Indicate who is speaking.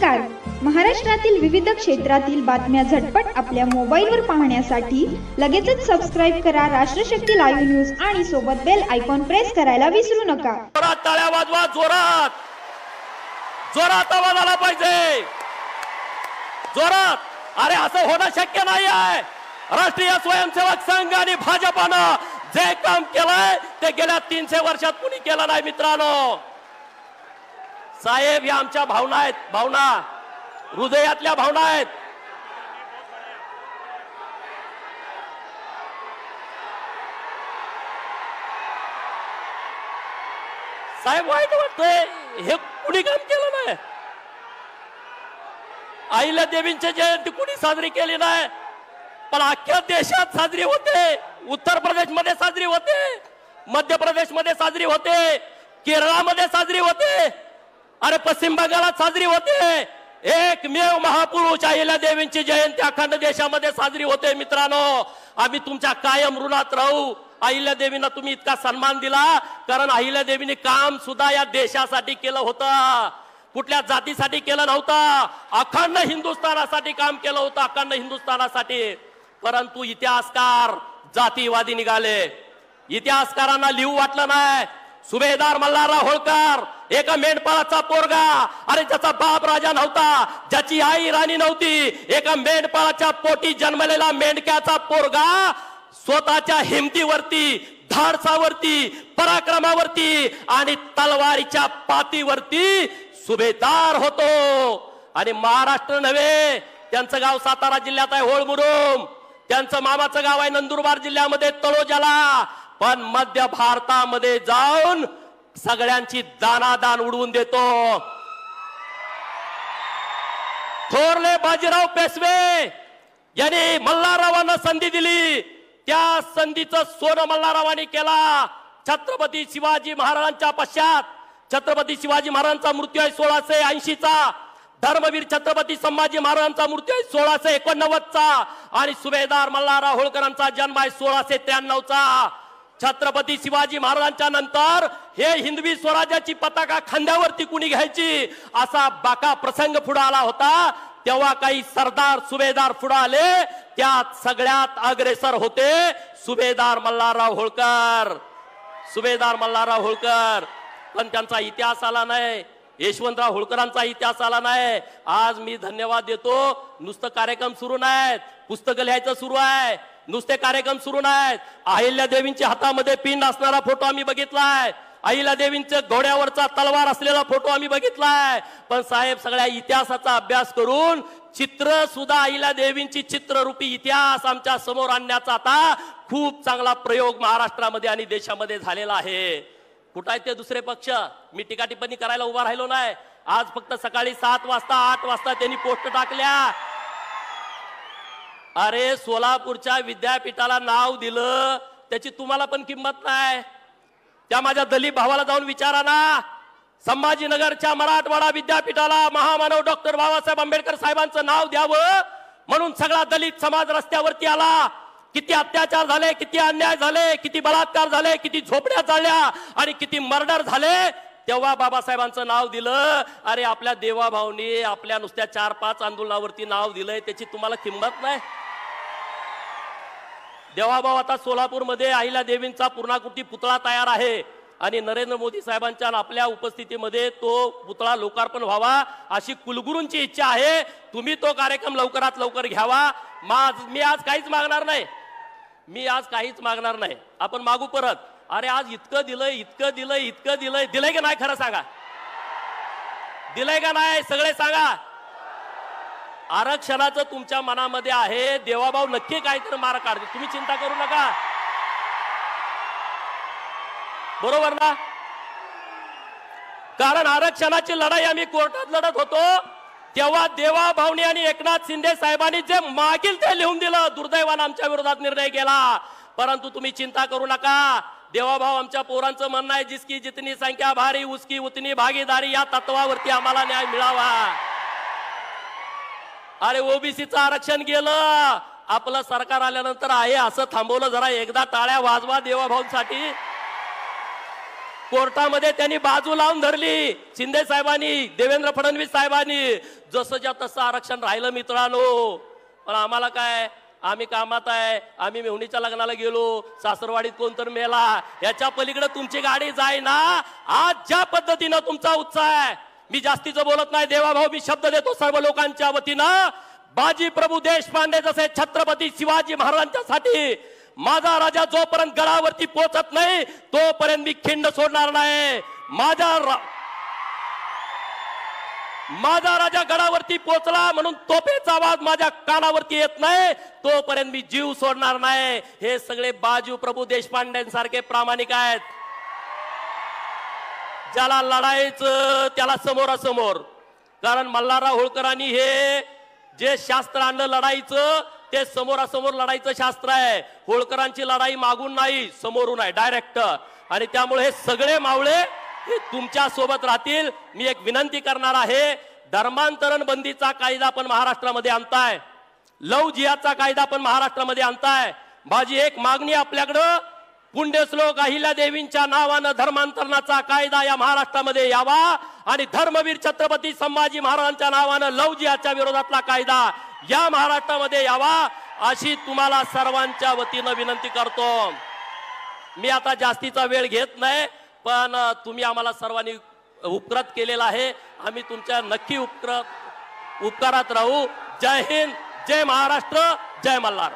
Speaker 1: नमस्कार. महाराष्ट्रातील विविध क्षेत्रातील बातम्या झटपट आपल्या मोबाईलवर पाहण्यासाठी लगेचच सबस्क्राइब करा राष्ट्रशक्ती लाईव्ह न्यूज आणि सोबत बेल आयकॉन प्रेस करायला विसरू नका.
Speaker 2: टाळ्या वाजवा, जोरात जोरात आवाज आला पाहिजे, जोरात. अरे असं होणं शक्य नाही आहे. राष्ट्रीय स्वयंसेवक संघ आणि भाजपानं जे काम केलंय ते गेल्या 300 वर्षात कुणी केलं नाही मित्रांनो. साहेब या आमच्या भावना आहेत, भावना हृदयातल्या भावना आहेत. साहेब वाईट वाटतंय, हे कुणी काम केलं नाही. आईला देवींची जयंती कुणी साजरी केली नाही, पण अख्ख्या देशात साजरी होते. उत्तर प्रदेश मध्ये साजरी होते, मध्य प्रदेश मध्ये साजरी होते, केरळामध्ये साजरी होते, अरे पश्चिम बंगालात साजरी होते. एकमेव महापुरुष अहिल्या देवींची जयंती अखंड देशामध्ये साजरी होते. मित्रांनो, आम्ही तुमच्या कायम ऋणात राहू. अहिल्या देवींना तुम्ही इतका सन्मान दिला, कारण अहिल्या देवीने काम सुद्धा या देशासाठी केलं होतं, कुठल्या जातीसाठी केलं नव्हतं. अखंड हिंदुस्थानासाठी काम केलं होतं, अखंड हिंदुस्थानासाठी. परंतु इतिहासकार जातीवादी निघाले. इतिहासकारांना लिहू वाटलं नाही. सुभेदार मल्हारराव होळकर एका मेंढपाळाचा पोरगा, अरे ज्याचा बाप राजा नव्हता, ज्याची आई राणी नव्हती, एका मेंढपाळाच्या पोटी जन्मलेला मेंढक्याचा पोरगा स्वतःच्या हिमतीवरती, धाडसावरती, पराक्रमावरती आणि तलवारीच्या पातीवरती सुभेदार होतो. आणि महाराष्ट्र नव्हे, त्यांचं गाव सातारा जिल्ह्यात आहे होळमुरुम, त्यांचं मामाचं गाव आहे नंदुरबार जिल्ह्यामध्ये तळोजाला. पण मध्य भारतामध्ये जाऊन सगळ्यांची दानादान उडवून देतो. थोरले बाजीराव पेशवे यांनी मल्हाररावांना संधी दिली, त्या संधीचं सोनं मल्हाररावांनी केला. छत्रपती शिवाजी महाराजांच्या पश्चात छत्रपती शिवाजी महाराजांचा मृत्यू आहे 1680 चा, धर्मवीर छत्रपती संभाजी महाराजांचा मृत्यू आहे 1689 चा, आणि सुभेदार मल्हारराव होळकरांचा जन्म आहे 1693 चा. छत्रपती शिवाजी महाराजांच्या नंतर हे हिंदवी स्वराज्याची पताका खांद्यावरती कुणी घ्यायची असा बाका प्रसंग पुढे आला होता. तेव्हा काही सरदार सुभेदार पुढे आले, त्यात सगळ्यात अग्रेसर होते सुभेदार मल्हारराव होळकर. सुभेदार मल्हारराव होळकर, पण त्यांचा इतिहास आला नाही. यशवंतराव होळकरांचा इतिहास आला नाही. आज मी धन्यवाद देतो. नुसतं कार्यक्रम सुरू नाहीत, पुस्तकं लिहायचं सुरू आहे, नुसते कार्यक्रम सुरू नाहीत. अहिल्या देवींच्या हातामध्ये पिंड असणारा फोटो आम्ही बघितलाय, अहिल्या देवींच्या घोड्यावरचा तलवार असलेला फोटो आम्ही बघितलाय. पण साहेब, सगळ्या इतिहासाचा अभ्यास करून चित्र सुद्धा अहिल्या देवींची चित्ररूपी इतिहास आमच्या समोर आणण्याचा आता खूप चांगला प्रयोग महाराष्ट्रामध्ये आणि देशामध्ये झालेला आहे. कुठं आहेत ते दुसरे पक्ष? मी टीका टिप्पणी करायला उभा राहिलो नाही. आज फक्त सकाळी 7 वाजता 8 वाजता त्यांनी पोस्ट टाकल्या. अरे सोलापूरच्या विद्यापीठाला नाव दिलं, त्याची तुम्हाला पण किंमत नाही. त्या माझ्या दलित भावाला जाऊन विचारा ना. संभाजीनगरच्या मराठवाडा विद्यापीठाला महामानव डॉक्टर बाबासाहेब आंबेडकर साहेबांचं नाव द्यावं म्हणून सगळा दलित समाज रस्त्यावरती आला. किती अत्याचार झाले, किती अन्याय झाले, किती बलात्कार झाले, किती झोपड्या चालल्या आणि किती मर्डर झाले, तेव्हा बाबासाहेबांचं नाव दिलं. अरे आपल्या देवाभाऊनी आपल्या नुसत्या 4-5 आंदोलनावरती नाव दिलंय, त्याची तुम्हाला किंमत नाही. देवाभाऊ आता सोलापूरमध्ये अहिल्या देवींचा पूर्णाकृती पुतळा तयार आहे आणि नरेंद्र मोदी साहेबांच्या आपल्या उपस्थितीमध्ये तो पुतळा लोकार्पण व्हावा अशी कुलगुरूंची इच्छा आहे. तुम्ही तो कार्यक्रम लवकरात लवकर घ्यावा. मी आज काहीच मागणार नाही, मी आज काहीच मागणार नाही. आपण मागू परत. अरे आज इतकं दिलंय, इतकं दिलंय, इतकं दिलंय, दिलंय की नाही? खरं सांगा, दिलंय का नाही? सगळे सांगा. आरक्षणाचं तुमच्या मनामध्ये आहे, देवाभाऊ नक्की काहीतरी मार्ग काढते, तुम्ही चिंता करू नका. बरोबर ना? कारण आरक्षणाची लढाई आम्ही कोर्टात लढत होतो तेव्हा देवाभाऊनी आणि एकनाथ शिंदे साहेबांनी जे मागील ते लिहून दिलं. दुर्दैवानं आमच्या विरोधात निर्णय केला. परंतु तुम्ही चिंता करू नका. देवाभाऊ आमच्या पोरांचं म्हणणं आहे, जिसकी जितनी संख्या भारी उसकी उतनी भागीदारी, या तत्वावरती आम्हाला न्याय मिळावा. अरे ओबीसीचं आरक्षण गेलं, आपलं सरकार आल्यानंतर आहे असं थांबवलं. जरा एकदा टाळ्या वाजवा देवाभाऊंसाठी. कोर्टामध्ये त्यांनी बाजू लावून धरली. शिंदे साहेबांनी, देवेंद्र फडणवीस साहेबांनी. जसंच्या तसं आरक्षण राहिलं मित्रांनो. पण आम्हाला काय, आम्ही कामात आहे. आम्ही मेहुणीच्या लग्नाला गेलो, सासरवाडीत कोणतर मेला, याच्या पलीकडे तुमची गाडी जाय ना. आज ज्या पद्धतीनं तुमचा उत्साह आहे, मी जास्तीचं बोलत नाही देवाभाऊ, मी शब्द देतो सर्व लोकांच्या वतीनं. बाजी प्रभू देशपांडे जसे छत्रपती शिवाजी महाराजांच्यासाठी माझा राजा जोपर्यंत गडावरती पोहोचत नाही तोपर्यंत मी खिंड सोडणार नाही. माझा राजा गडावरती पोहोचला म्हणून तोफेचा आवाज माझ्या कानावरती येत नाही तोपर्यंत मी जीव सोडणार नाही. हे सगळे बाजू प्रभू देशपांडेंसारखे प्रामाणिक आहेत. ज्याला लढायचं त्याला समोरासमोर. कारण मल्हारराव होळकरांनी हे जे शास्त्र आणलं लढाईचं, ते समोरासमोर लढाईचं शास्त्र आहे. होळकरांची लढाई मागून नाही, समोरून आहे, डायरेक्ट. आणि त्यामुळे हे सगळे मावळे हे तुमच्या सोबत राहतील. मी एक विनंती करणार आहे, धर्मांतरण बंदीचा कायदा पण महाराष्ट्रामध्ये आणताय, लव जिहादचा कायदा पण महाराष्ट्रामध्ये आणताय. माझी एक मागणी आपल्याकडं, पुण्यश्लोक अहिल्यादेवींच्या नावानं धर्मांतरणाचा कायदा या महाराष्ट्रामध्ये यावा आणि धर्मवीर छत्रपती संभाजी महाराजांच्या नावानं लव जिहादच्या विरोधातला कायदा या महाराष्ट्रामध्ये यावा, अशी तुम्हाला सर्वांच्या वतीनं विनंती करतो. मी आता जास्तीचा वेळ घेत नाही, पण तुम्ही आम्हाला सर्वांनी उपकृत केलेला आहे. आम्ही तुमच्या नक्की उपकारात राहू. जय हिंद, जय महाराष्ट्र, जय मल्हार.